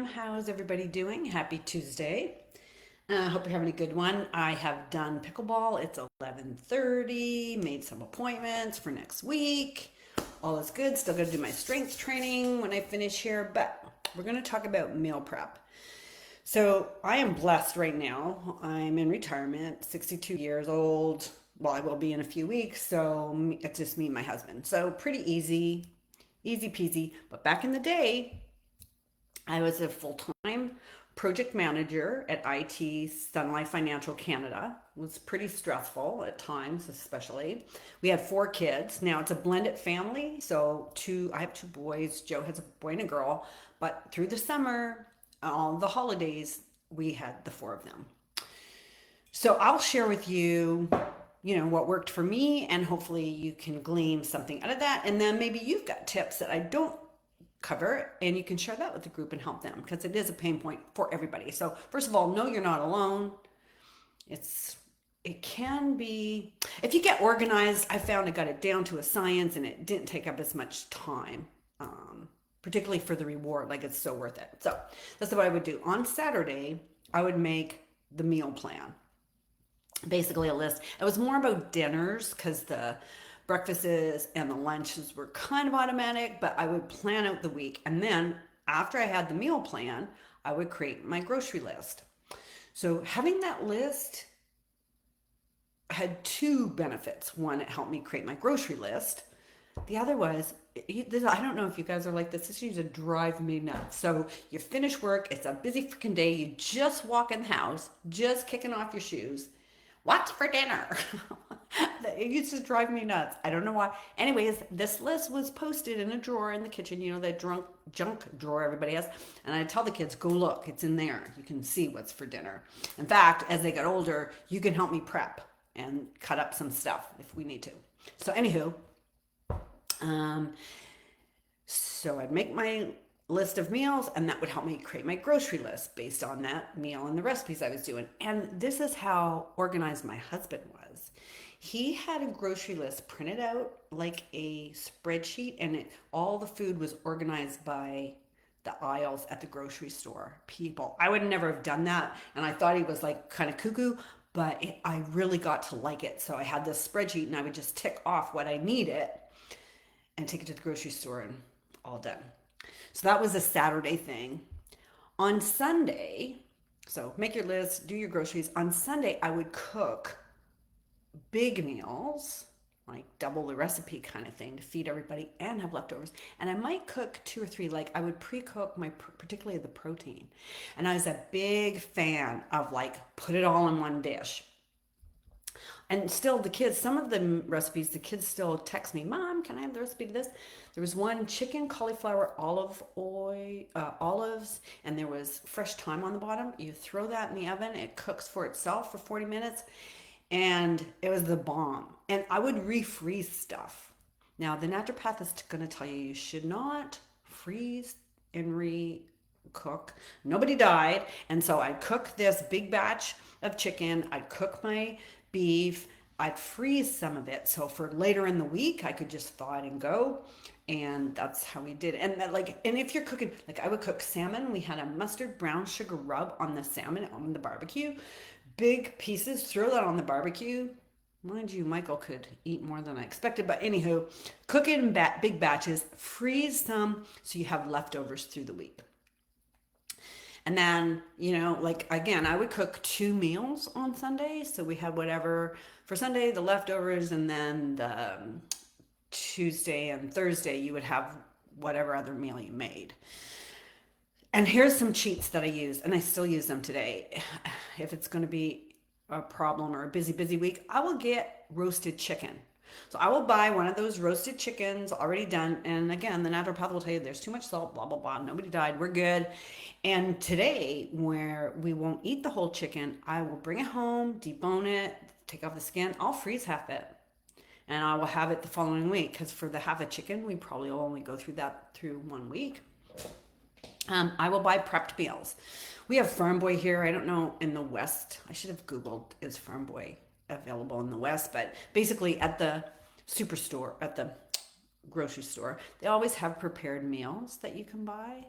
How's everybody doing? Happy Tuesday. Hope you're having a good one. I have done pickleball. It's 11:30. Made some appointments for next week. All is good. Still got to do my strength training when I finish here, but we're going to talk about meal prep. So I am blessed right now. I'm in retirement, 62 years old. Well, I will be in a few weeks. So it's just me and my husband. So pretty easy, easy peasy. But back in the day, I was a full-time project manager at IT Sun Life Financial Canada. It was pretty stressful at times, especially. We had 4 kids. Now it's a blended family, so I have 2 boys. Joe has a boy and a girl. But through the summer, all the holidays, we had the 4 of them. So I'll share with you, what worked for me, and hopefully you can glean something out of that. And then maybe you've got tips that I don't cover, and you can share that with the group and help them, because it is a pain point for everybody. So first of all, know you're not alone. It can be, if you get organized, I found I got it down to a science, and it didn't take up as much time, particularly for the reward. Like, it's so worth it. So that's what I would do. On Saturday, I would make the meal plan, basically a list. It was more about dinners because the breakfasts and the lunches were kind of automatic, but I would plan out the week. And then after I had the meal plan, I would create my grocery list. So having that list had 2 benefits. One, it helped me create my grocery list. The other was, I don't know if you guys are like this. This used to drive me nuts. So you finish work, it's a busy freaking day. You just walk in the house, just kicking off your shoes. What's for dinner? It used to drive me nuts. I don't know why. Anyways, this list was posted in a drawer in the kitchen, that junk drawer everybody has. And I tell the kids, go look, it's in there. You can see what's for dinner. In fact, as they get older, you can help me prep and cut up some stuff if we need to. So anywho, so I'd make my list of meals, and that would help me create my grocery list based on that meal and the recipes I was doing. And this is how organized my husband was. He had a grocery list printed out like a spreadsheet, and all the food was organized by the aisles at the grocery store. People, I would never have done that, and I thought he was like kind of cuckoo, but I really got to like it. So I had this spreadsheet, and I would just tick off what I needed and take it to the grocery store, and all done. So that was a Saturday thing. On Sunday, so make your list, do your groceries. On Sunday, I would cook big meals, like double the recipe kind of thing, to feed everybody and have leftovers. And I might cook 2 or 3, like I would pre-cook particularly the protein. And I was a big fan of like, put it all in one dish. And still the kids, some of the recipes, the kids still text me, Mom, can I have the recipe to this? There was one chicken, cauliflower, olives, and there was fresh thyme on the bottom. You throw that in the oven, it cooks for itself for 40 minutes. And it was the bomb. And I would refreeze stuff. Now, the naturopath is going to tell you should not freeze and re-cook. Nobody died. And so I'd cook this big batch of chicken. I'd cook my beef. I'd freeze some of it. So for later in the week, I could just thaw it and go. And that's how we did it. And and if you're cooking, like I would cook salmon. We had a mustard brown sugar rub on the salmon on the barbecue. Big pieces, throw that on the barbecue. Mind you, Michael could eat more than I expected. But anywho, cook it in big batches, freeze some so you have leftovers through the week. And then, like again, I would cook 2 meals on Sunday. So we had whatever for Sunday, the leftovers, and then the Tuesday and Thursday, you would have whatever other meal you made. And here's some cheats that I use, and I still use them today. If it's going to be a problem or a busy week, I will get roasted chicken. So I will buy one of those roasted chickens already done. And again, the naturopath will tell you there's too much salt, blah, blah, blah. Nobody died. We're good. And today, where we won't eat the whole chicken, I will bring it home, debone it, take off the skin. I'll freeze half it. And I will have it the following week, because for the half a chicken, we probably will only go through that through 1 week. I will buy prepped meals. We have Farm Boy here. I don't know in the West. I should have Googled, is Farm Boy available in the West? But basically at the superstore, at the grocery store. They always have prepared meals that you can buy.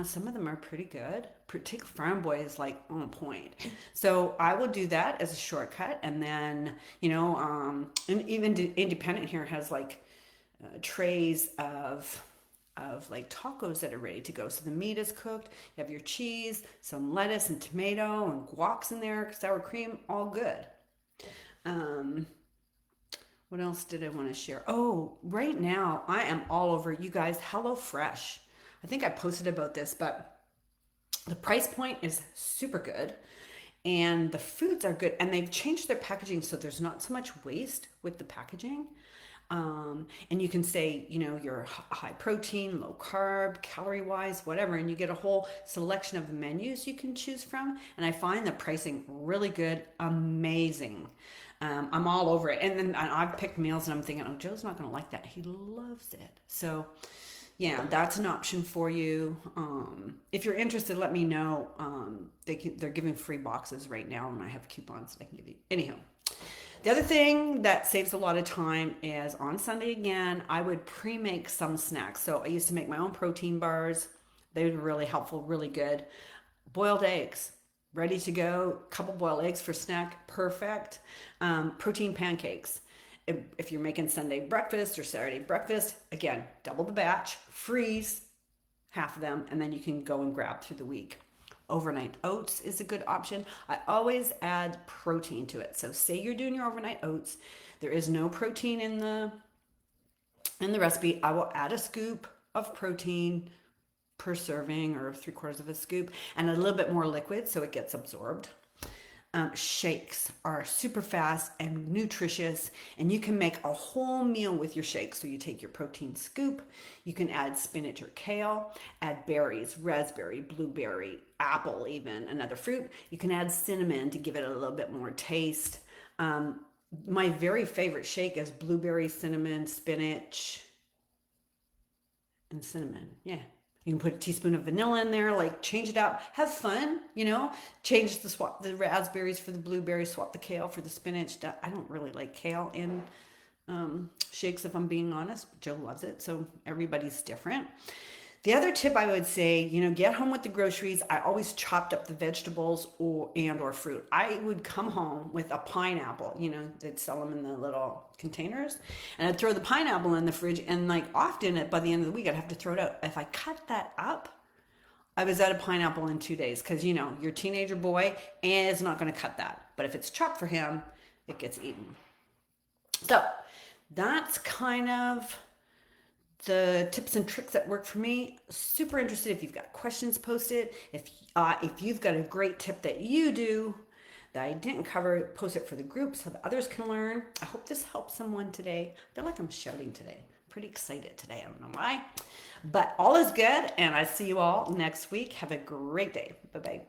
Some of them are pretty good. Particular Farm Boy is like on point. So I will do that as a shortcut, and then and even Independent here has like trays of like tacos that are ready to go. So the meat is cooked. You have your cheese, some lettuce and tomato and guacs in there, sour cream, all good. Um, what else did I want to share? Oh, right now I am all over you guys. HelloFresh. I think I posted about this, but the price point is super good and the foods are good, and they've changed their packaging so there's not so much waste with the packaging. And you can say, you're high protein, low carb, calorie wise, whatever, and you get a whole selection of menus you can choose from. And I find the pricing really good, amazing. I'm all over it. And then I've picked meals and I'm thinking, oh, Joe's not going to like that. He loves it. So, yeah, that's an option for you. If you're interested, let me know. They're giving free boxes right now, and I have coupons that I can give you. Anyhow, the other thing that saves a lot of time is on Sunday again, I would pre-make some snacks. So I used to make my own protein bars. They were really helpful, really good. Boiled eggs, ready to go. Couple boiled eggs for snack, perfect. Protein pancakes. If you're making Sunday breakfast or Saturday breakfast, again, double the batch, freeze half of them, and then you can go and grab through the week. Overnight oats is a good option. I always add protein to it. So say you're doing your overnight oats, there is no protein in the recipe. I will add a scoop of protein per serving, or 3/4 of a scoop, and a little bit more liquid so it gets absorbed. Shakes are super fast and nutritious, and you can make a whole meal with your shakes. So you take your protein scoop, you can add spinach or kale, add berries, raspberry, blueberry, apple, even another fruit. You can add cinnamon to give it a little bit more taste. My very favorite shake is blueberry, cinnamon, spinach, and cinnamon. Yeah. You can put a teaspoon of vanilla in there, like change it out, have fun, change swap the raspberries for the blueberries, swap the kale for the spinach. I don't really like kale in shakes, if I'm being honest. Joe loves it, so everybody's different. The other tip I would say, get home with the groceries. I always chopped up the vegetables or fruit. I would come home with a pineapple, they'd sell them in the little containers, and I'd throw the pineapple in the fridge, and like often by the end of the week, I'd have to throw it out. If I cut that up, I was out of pineapple in 2 days, because your teenager boy is not going to cut that. But if it's chopped for him, it gets eaten. So that's kind of the tips and tricks that work for me. Super interested if you've got questions, post it. If you've got a great tip that you do that I didn't cover, post it for the group so that others can learn. I hope this helps someone today. I feel like I'm shouting today. I'm pretty excited today. I don't know why, but all is good, and I see you all next week. Have a great day. Bye-bye.